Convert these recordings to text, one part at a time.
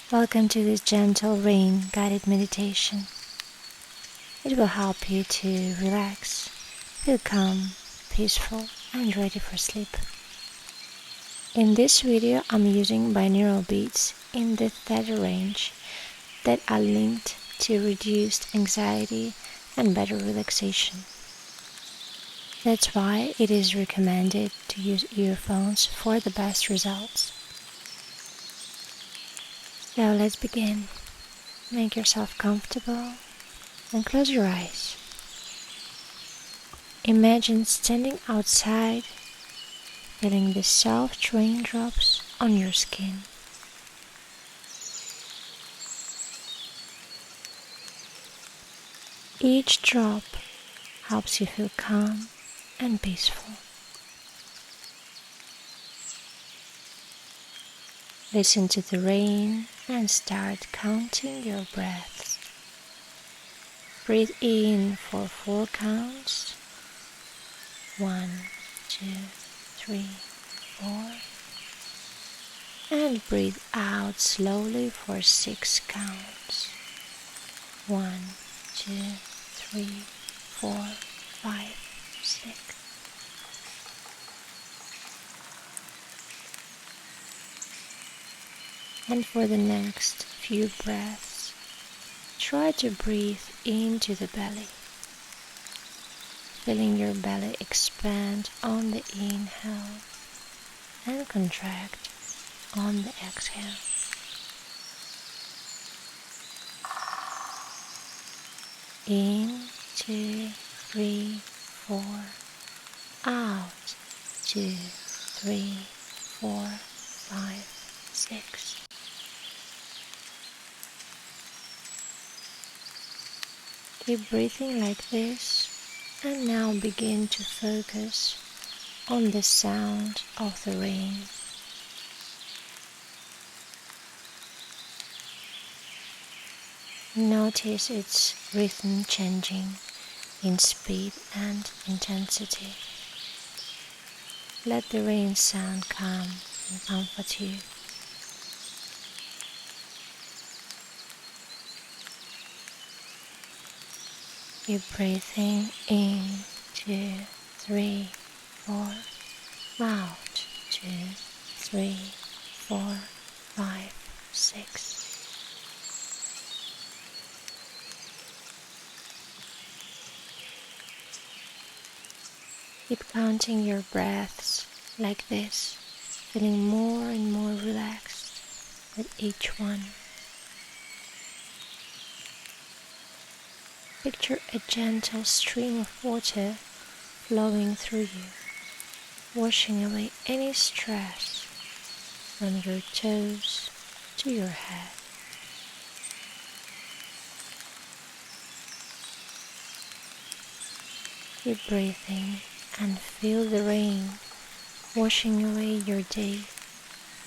Welcome to this gentle rain guided meditation. It will help you to relax, feel calm, peaceful, and ready for sleep. In this video, I'm using binaural beats in the theta range that are linked to reduced anxiety and better relaxation. That's why it is recommended to use earphones for the best results. So let's begin. Make yourself comfortable and close your eyes. Imagine standing outside, feeling the soft raindrops on your skin. Each drop helps you feel calm and peaceful. Listen to the rain and start counting your breaths. Breathe in for 4 counts. 1, 2, 3, 4. And breathe out slowly for 6 counts. 1, 2, 3, 4, 5, 6. And for the next few breaths, try to breathe into the belly, feeling your belly expand on the inhale and contract on the exhale. In, 2, 3, 4. Out, 2, 3, 4, 5, 6. Keep breathing like this, and now begin to focus on the sound of the rain. Notice its rhythm changing in speed and intensity. Let the rain sound calm and comfort you. Keep breathing in, 2, 3, 4. Out, 2, 3, 4, 5, 6. Keep counting your breaths like this, feeling more and more relaxed with each one. Picture a gentle stream of water flowing through you, washing away any stress from your toes to your head. Keep breathing and feel the rain washing away your day,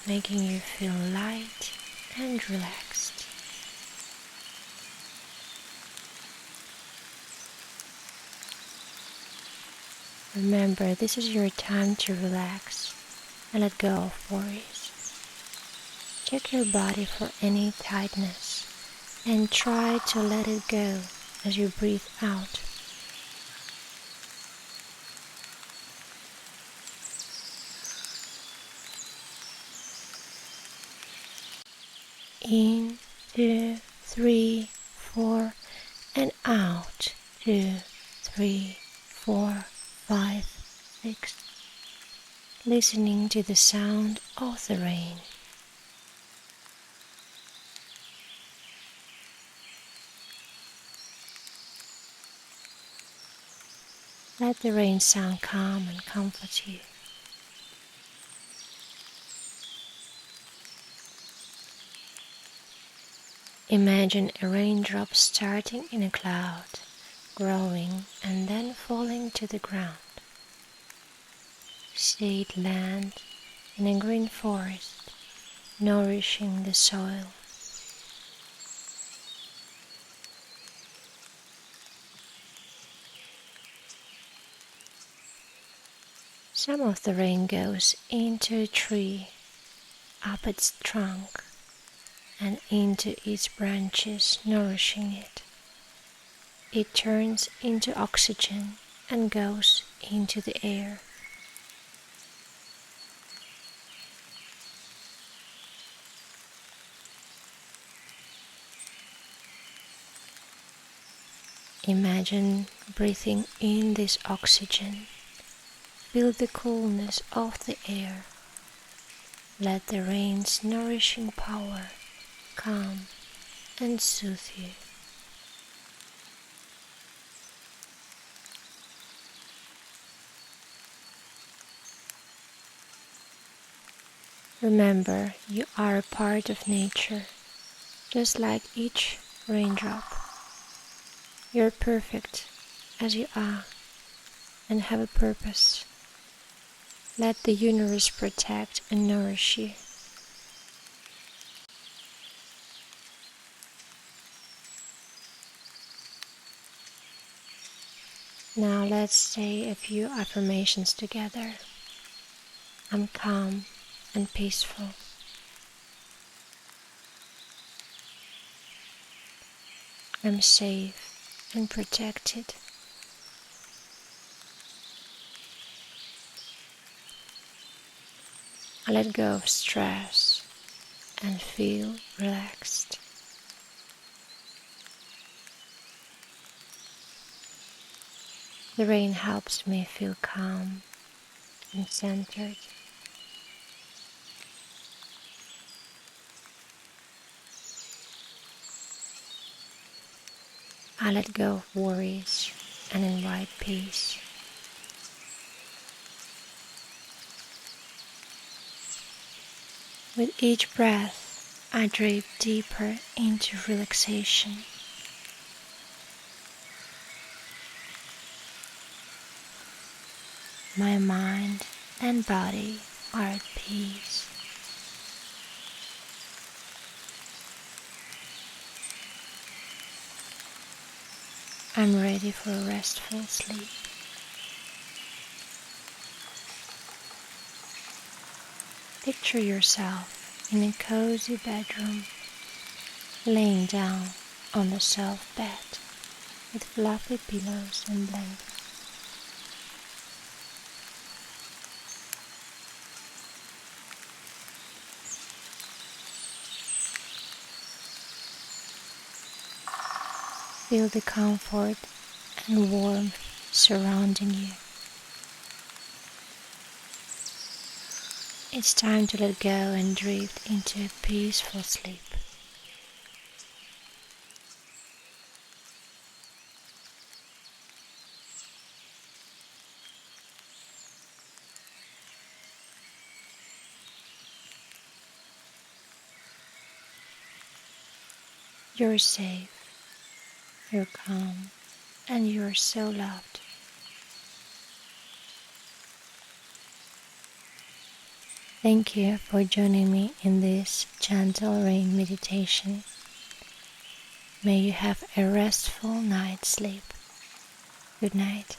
making you feel light and relaxed. Remember, this is your time to relax and let go of worries. Check your body for any tightness and try to let it go as you breathe out. In, 2, 3, 4, and out, 2, 3, 4, 5, 6. Listening to the sound of the rain. Let the rain sound calm and comfort you. Imagine a raindrop starting in a cloud, growing and then falling to the ground. See it land in a green forest, nourishing the soil. Some of the rain goes into a tree, up its trunk, and into its branches, nourishing it. It turns into oxygen and goes into the air. Imagine breathing in this oxygen. Feel the coolness of the air. Let the rain's nourishing power calm and soothe you. Remember, you are a part of nature, just like each raindrop. You're perfect as you are and have a purpose. Let the universe protect and nourish you. Now let's say a few affirmations together. I'm calm and peaceful. I'm safe and protected. I let go of stress and feel relaxed. The rain helps me feel calm and centered. I let go of worries and invite peace. With each breath, I drift deeper into relaxation. My mind and body are at peace. I'm ready for a restful sleep. Picture yourself in a cozy bedroom, laying down on a soft bed with fluffy pillows and blankets. Feel the comfort and warmth surrounding you. It's time to let go and drift into a peaceful sleep. You're safe, you're calm, and you're so loved. Thank you for joining me in this gentle rain meditation. May you have a restful night's sleep. Good night.